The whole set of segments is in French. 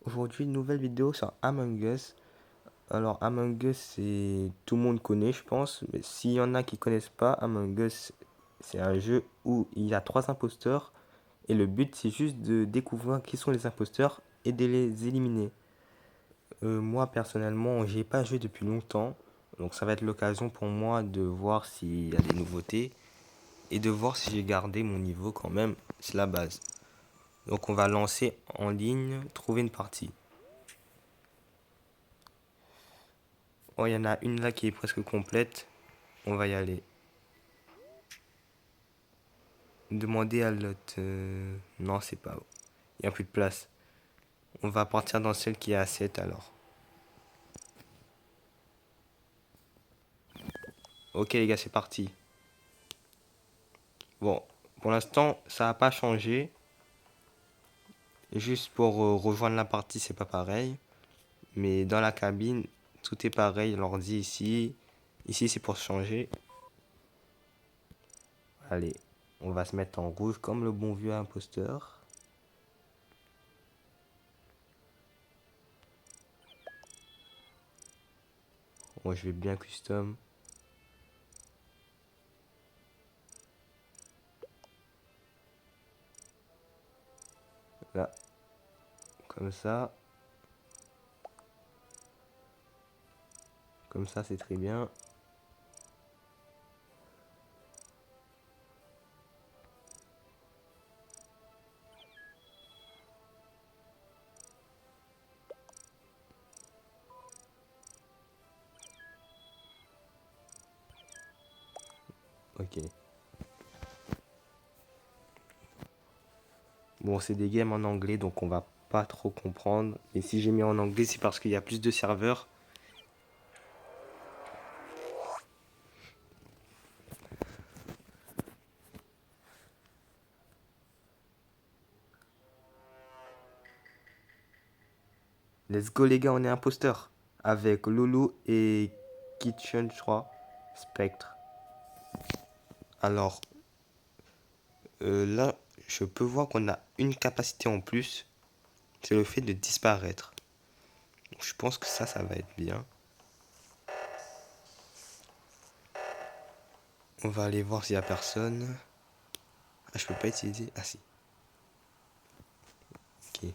Aujourd'hui, une nouvelle vidéo sur Among Us. Alors, Among Us, c'est tout le monde connaît, je pense. Mais s'il y en a qui connaissent pas, Among Us, c'est un jeu où il y a trois imposteurs. Et le but, c'est juste de découvrir qui sont les imposteurs et de les éliminer. Moi, personnellement, j'ai pas joué depuis longtemps. Donc, ça va être l'occasion pour moi de voir s'il y a des nouveautés. Et de voir si j'ai gardé mon niveau quand même. C'est la base. Donc, on va lancer en ligne, trouver une partie. Oh, il y en a une là qui est presque complète. On va y aller. Demander à l'autre. Non, c'est pas. Il n'y a plus de place. On va partir dans celle qui est à 7 alors. Ok les gars, c'est parti. Bon, pour l'instant, ça n'a pas changé. Juste pour rejoindre la partie, c'est pas pareil. Mais dans la cabine, tout est pareil. L'ordi ici. Ici, c'est pour changer. Allez, on va se mettre en rouge comme le bon vieux imposteur. Moi, je vais bien custom. Là, comme ça. Comme ça, c'est très bien. Ok. Bon, c'est des games en anglais, donc on va pas trop comprendre. Et si j'ai mis en anglais, c'est parce qu'il y a plus de serveurs. Let's go les gars, on est imposteur. Avec Loulou et Kitchen, je crois. Spectre. Alors, là, je peux voir qu'on a une capacité en plus. C'est le fait de disparaître. Donc, je pense que ça va être bien. On va aller voir s'il y a personne. Ah, je peux pas utiliser. Ah si. Ok.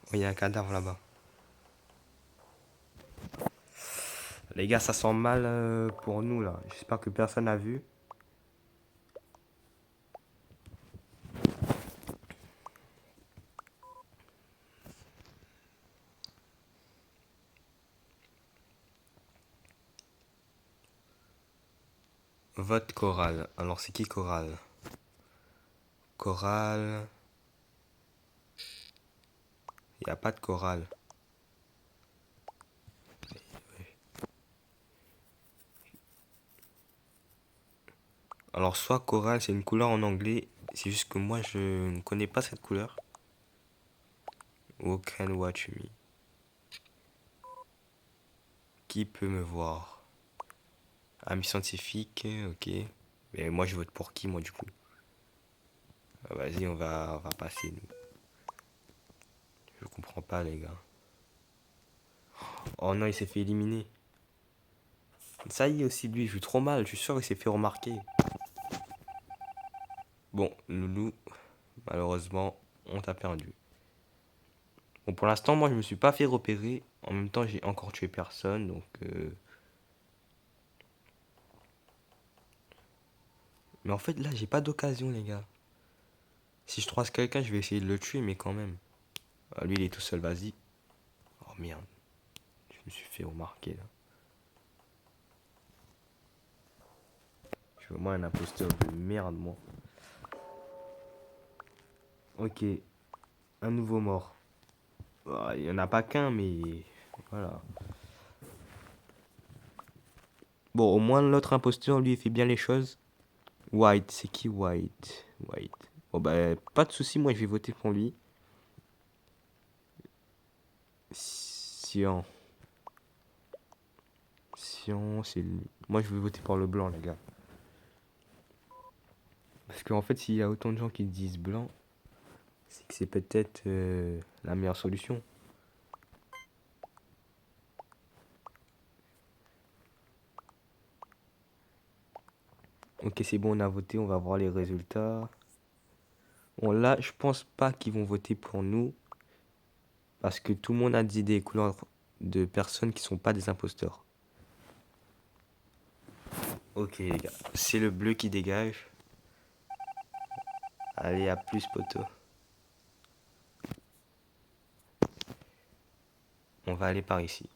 Oh, il y a un cadavre là-bas. Les gars, ça sent mal pour nous là. J'espère que personne n'a vu. Vote Coral. Alors, c'est qui Coral? Coral. Il n'y a pas de Coral. Alors, soit Coral, c'est une couleur en anglais. C'est juste que moi, je ne connais pas cette couleur. Who can watch me? Qui peut me voir? Ami scientifique, ok. Mais moi, je vote pour qui, moi, du coup? Ah, vas-y, on va passer, nous. Je comprends pas, les gars. Oh non, il s'est fait éliminer. Ça y est aussi, lui, il joue trop mal. Je suis sûr qu'il s'est fait remarquer. Bon, Loulou, malheureusement, on t'a perdu. Bon, pour l'instant, moi, je me suis pas fait repérer. En même temps, j'ai encore tué personne, donc... Mais en fait, là, j'ai pas d'occasion, les gars. Si je croise quelqu'un, je vais essayer de le tuer, mais quand même. Ah, lui, il est tout seul, vas-y. Oh merde, je me suis fait remarquer, là. Je suis vraiment un imposteur de merde, moi. Ok, un nouveau mort. Ah, il y en a pas qu'un, mais... Voilà. Bon, au moins, l'autre imposteur, lui, il fait bien les choses. White, c'est qui White? White. Bon, bah, pas de soucis, moi, je vais voter pour lui. Cyan. Cyan, c'est lui. Moi, je vais voter pour le blanc, les gars. Parce qu'en fait, s'il y a autant de gens qui disent blanc, c'est que c'est peut-être la meilleure solution. Ok, c'est bon, on a voté, on va voir les résultats. Bon, là, je pense pas qu'ils vont voter pour nous, parce que tout le monde a dit des couleurs de personnes qui sont pas des imposteurs. Ok, les gars, c'est le bleu qui dégage. Allez, à plus, poteau. On va aller par ici.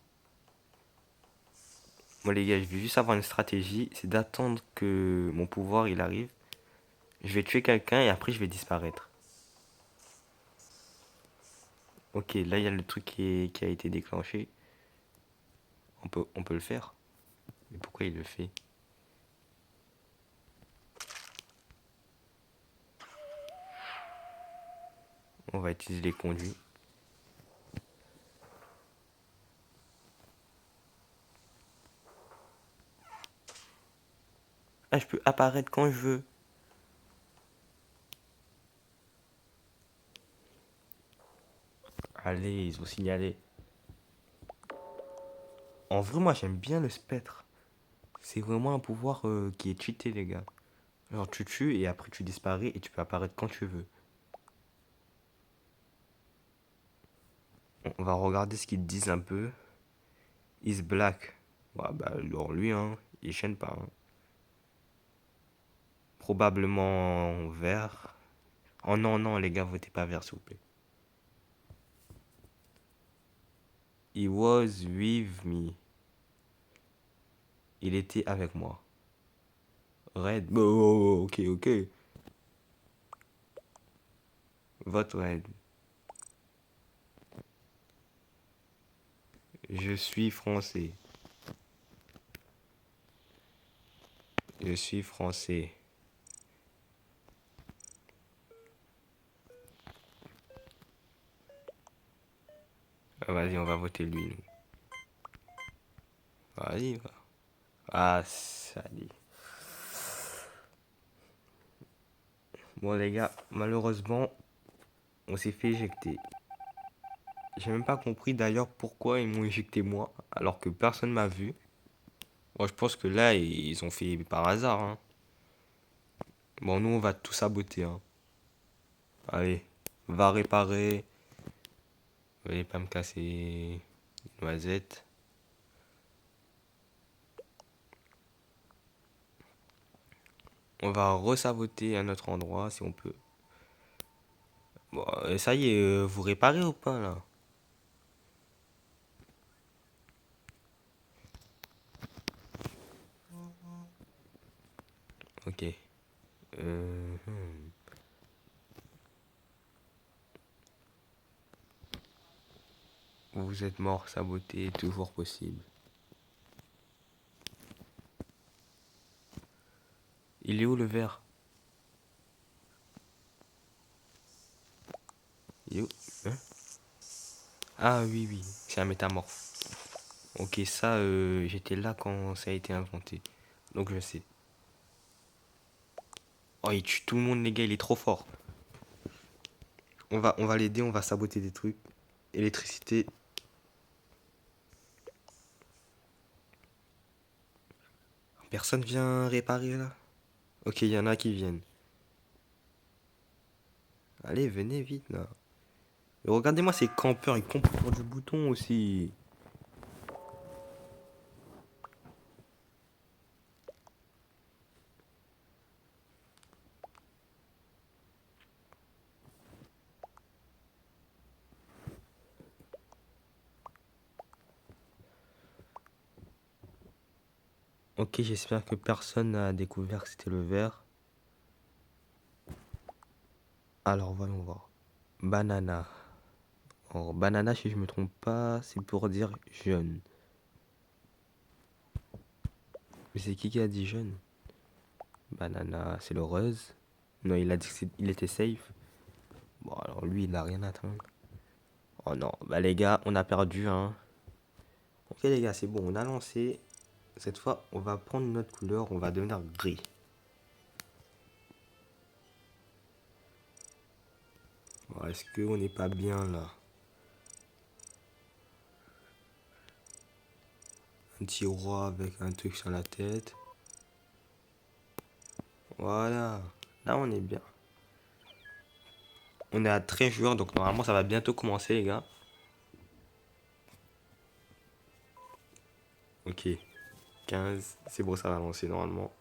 Bon, les gars, je vais juste avoir une stratégie, c'est d'attendre que mon pouvoir il arrive. Je vais tuer quelqu'un et après je vais disparaître. Ok, là il y a le truc qui a été déclenché. On peut le faire. Mais pourquoi il le fait? On va utiliser les conduits. Ah, je peux apparaître quand je veux. Allez, ils ont signalé. En vrai, moi j'aime bien le spectre. C'est vraiment un pouvoir qui est cheaté, les gars. Alors tu tues et après tu disparais et tu peux apparaître quand tu veux. On va regarder ce qu'ils disent un peu. Is black. Ouais, bah, alors lui, hein, il chaîne pas, hein. Probablement vert. Oh non, non, les gars, votez pas vert, s'il vous plaît. He was with me. Il était avec moi. Red. Oh, oh, oh, ok, ok. Vote red. Je suis français. Je suis français. Ah, vas-y, on va voter lui, nous. Vas-y, va. Ah, salut. Bon, les gars, malheureusement, on s'est fait éjecter. J'ai même pas compris d'ailleurs pourquoi ils m'ont éjecté moi, alors que personne m'a vu. Moi, je pense que là, ils ont fait par hasard, hein. Bon, nous, on va tout saboter, hein. Allez, va réparer. Veuillez pas me casser les noisettes. On va resaboter un autre endroit si on peut. Bon, ça y est, vous réparez ou pas là? Ok. Euh, hmm. Vous êtes mort, saboté, toujours possible. Il est où le verre? Il est où? Hein? Ah oui, oui, c'est un métamorphe. Ok, ça, j'étais là quand ça a été inventé. Donc je sais. Oh, il tue tout le monde, les gars, il est trop fort. On va l'aider, on va saboter des trucs. Électricité. Personne vient réparer là? Ok, il y en a qui viennent. Allez, venez vite là. Et regardez-moi ces campeurs, ils campent autour du bouton aussi. Ok, j'espère que personne n'a découvert que c'était le vert. Alors, voyons voir. Banana. Alors, banana, si je me trompe pas, c'est pour dire jeune. Mais c'est qui a dit jeune? Banana, c'est le rose. Non, il a dit qu'il était safe. Bon, alors lui, il a rien à attendre. Oh non, bah les gars, on a perdu, hein. Ok les gars, c'est bon, on a lancé. Cette fois, on va prendre notre couleur, on va devenir gris. Est-ce qu'on n'est pas bien là? Un petit roi avec un truc sur la tête. Voilà. Là, on est bien. On est à 13 joueurs, donc normalement, ça va bientôt commencer, les gars. Ok. 15. C'est bon, ça va lancer normalement.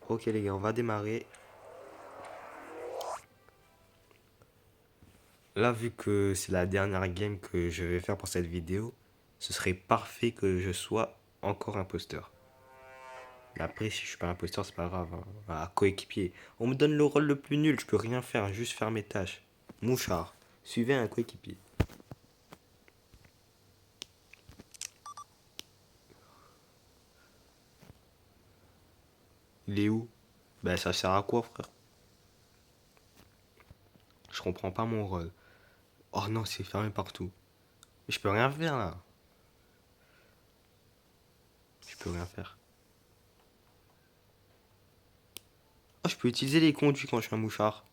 Ok, les gars, on va démarrer. Là, vu que c'est la dernière game que je vais faire pour cette vidéo, ce serait parfait que je sois encore imposteur. Mais après, si je suis pas imposteur, c'est pas grave, hein. Voilà, coéquipier. On me donne le rôle le plus nul, je peux rien faire, juste faire mes tâches. Mouchard, suivez un coéquipier. Il est où? Ben, ça sert à quoi, frère? Je comprends pas mon rôle. Oh non, c'est fermé partout. Mais je peux rien faire là. Je peux rien faire. Oh, je peux utiliser les conduits quand je suis un mouchard.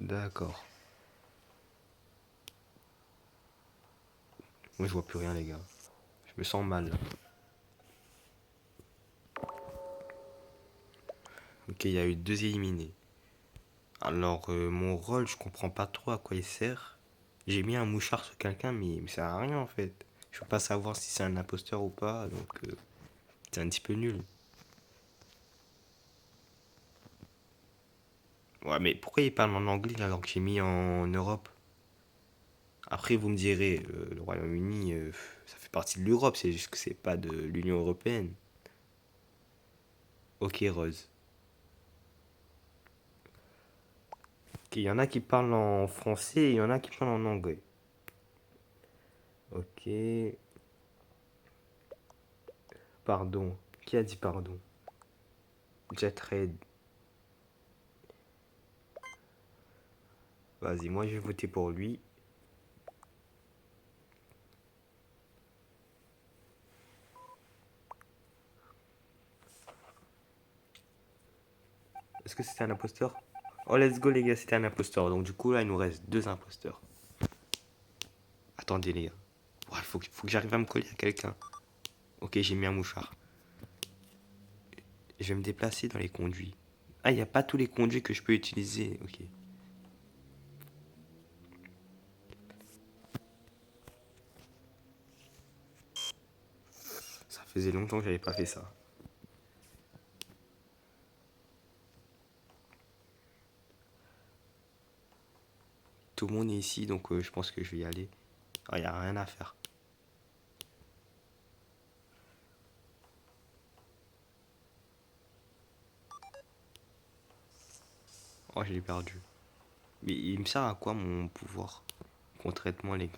D'accord. Moi, je vois plus rien, les gars. Je me sens mal là. Ok, il y a eu 2 éliminés. Alors, mon rôle, je comprends pas trop à quoi il sert. J'ai mis un mouchard sur quelqu'un, mais il me sert à rien en fait. Je peux pas savoir si c'est un imposteur ou pas, donc c'est un petit peu nul. Ouais, mais pourquoi il parle en anglais alors que j'ai mis en Europe? Après, vous me direz, le Royaume-Uni, ça fait partie de l'Europe, c'est juste que c'est pas de l'Union Européenne. Ok, Rose. Ok, il y en a qui parlent en français et il y en a qui parlent en anglais. Ok, pardon. Qui a dit pardon? Jet Red. Vas-y, moi je vais voter pour lui. Est-ce que c'était un imposteur? Oh, let's go, les gars, c'était un imposteur. Donc, du coup, là, il nous reste 2 imposteurs. Attendez, les gars. Ouais, faut que j'arrive à me coller à quelqu'un. Ok, j'ai mis un mouchard. Je vais me déplacer dans les conduits. Ah, il n'y a pas tous les conduits que je peux utiliser. Ok. Ça faisait longtemps que j'avais pas fait ça. Tout le monde est ici, donc je pense que je vais y aller. Ah, il n'y a rien à faire. Oh, je l'ai perdu. Mais il me sert à quoi mon pouvoir? Concrètement, les gars.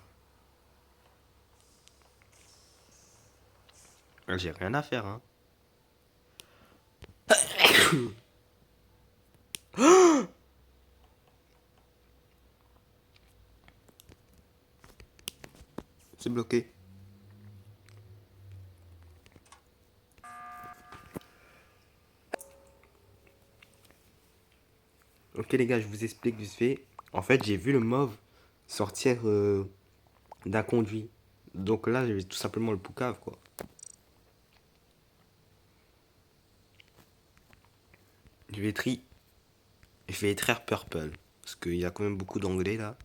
J'ai rien à faire, hein. C'est bloqué. Ok, les gars, je vous explique vite fait. En fait, j'ai vu le mauve sortir d'un conduit. Donc là, j'avais tout simplement le poucave, quoi. Je vais je vais écrire purple. Parce qu'il y a quand même beaucoup d'anglais là.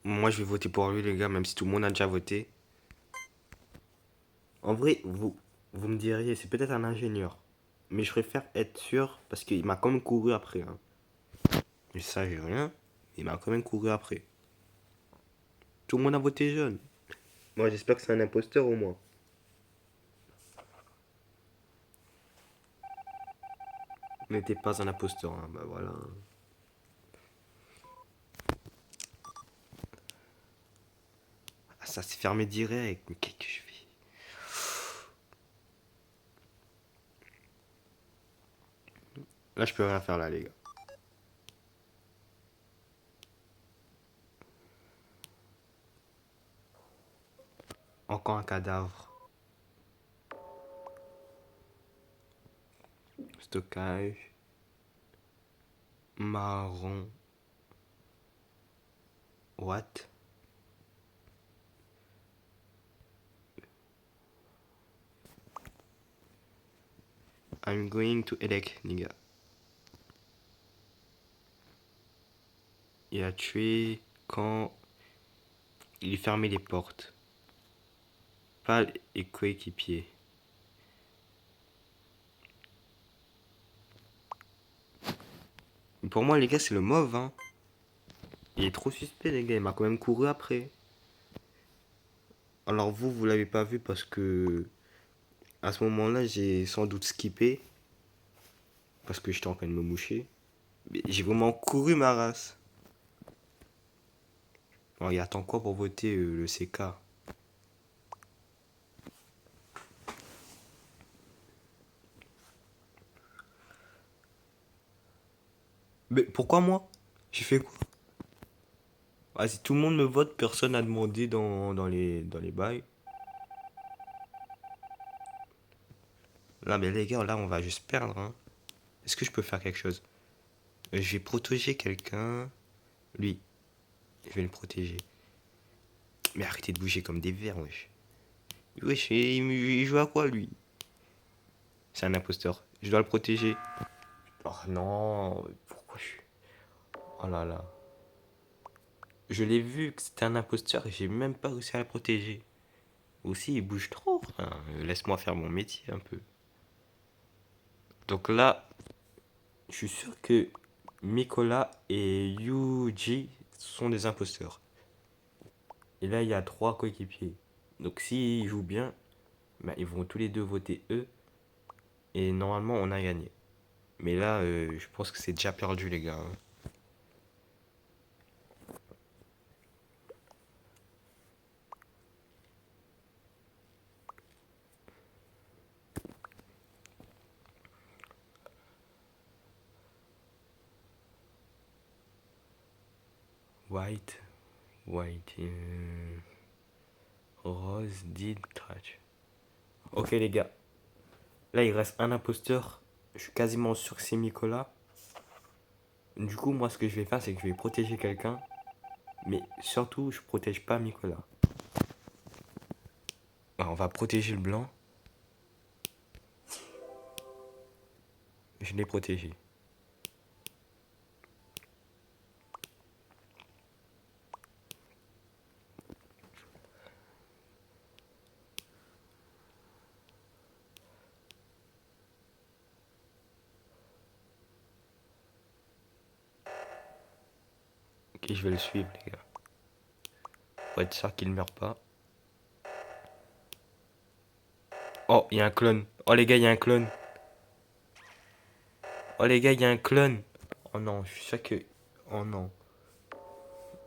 Moi, je vais voter pour lui, les gars, même si tout le monde a déjà voté. En vrai, vous me diriez, c'est peut-être un ingénieur. Mais je préfère être sûr parce qu'il m'a quand même couru après, hein. Mais ça, j'ai rien. Il m'a quand même couru après. Tout le monde a voté jaune. Moi, j'espère que c'est un imposteur au moins. N'était pas un imposteur, hein. Bah voilà. Ah, ça s'est fermé direct. Mais qu'est-ce que je fais? Là, je peux rien faire là, les gars. Encore un cadavre. Stockage. Marron. What? I'm going to elect, les gars. Il a tué quand il fermait les portes. Pas les coéquipiers. Pour moi, les gars, c'est le mauve, hein. Il est trop suspect, les gars. Il m'a quand même couru après. Alors vous l'avez pas vu parce que à ce moment-là, j'ai sans doute skippé parce que j'étais en train de me moucher. Mais j'ai vraiment couru ma race. Alors, il attend quoi pour voter le CK? Mais pourquoi moi? J'ai fait quoi? Ah, si tout le monde me vote, personne n'a demandé dans les bails. Là, mais les gars, là, on va juste perdre, hein. Est-ce que je peux faire quelque chose? Je vais protéger quelqu'un. Lui, je vais le protéger. Mais arrêtez de bouger comme des vers, wesh. Wesh, il joue à quoi, lui? C'est un imposteur. Je dois le protéger. Oh non, pourquoi je suis... Oh là là. Je l'ai vu que c'était un imposteur et j'ai même pas réussi à le protéger. Aussi, il bouge trop. Enfin, laisse-moi faire mon métier un peu. Donc là, je suis sûr que Mikola et Yuji sont des imposteurs. Et là, il y a trois coéquipiers. Donc s'ils jouent bien, bah, ils vont tous les deux voter eux. Et normalement, on a gagné. Mais là, je pense que c'est déjà perdu, les gars, hein. White, White, Rose, did trash. Ok, les gars. Là, il reste un imposteur. Je suis quasiment sûr que c'est Nicolas. Du coup, moi, ce que je vais faire, c'est que je vais protéger quelqu'un. Mais surtout, je protège pas Nicolas. Alors, on va protéger le blanc. Je l'ai protégé. Ok, je vais le suivre, les gars. Pour être sûr qu'il ne meurt pas. Oh, il y a un clone. Oh, les gars, il y a un clone. Oh, les gars, il y a un clone. Oh non, je suis sûr que... Oh non.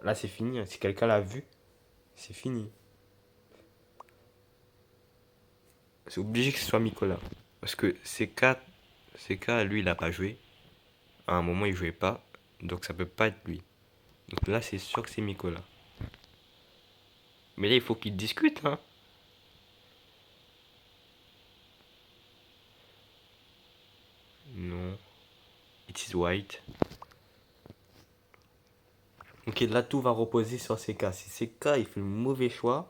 Là, c'est fini, hein. Si quelqu'un l'a vu, c'est fini. C'est obligé que ce soit Nicolas. Parce que CK, lui, il a pas joué. À un moment, il jouait pas. Donc, ça peut pas être lui. Donc là, c'est sûr que c'est Nicolas. Mais là, il faut qu'il discute, hein. Non. It is white. Ok, là, tout va reposer sur CK. Si CK, il fait le mauvais choix...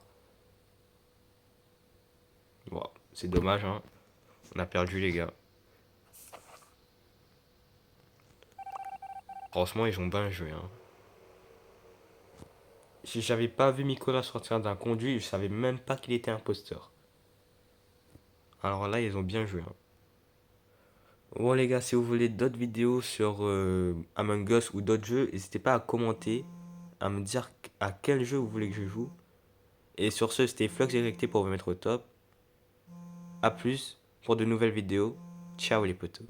Bon, c'est dommage, hein. On a perdu, les gars. Franchement, ils ont bien joué, hein. Si j'avais pas vu Nicolas sortir d'un conduit, je savais même pas qu'il était imposteur. Alors là, ils ont bien joué, hein. Bon les gars, si vous voulez d'autres vidéos sur Among Us ou d'autres jeux, n'hésitez pas à commenter. à me dire à quel jeu vous voulez que je joue. Et sur ce, c'était Flux Électé pour vous mettre au top. A plus pour de nouvelles vidéos. Ciao les potos.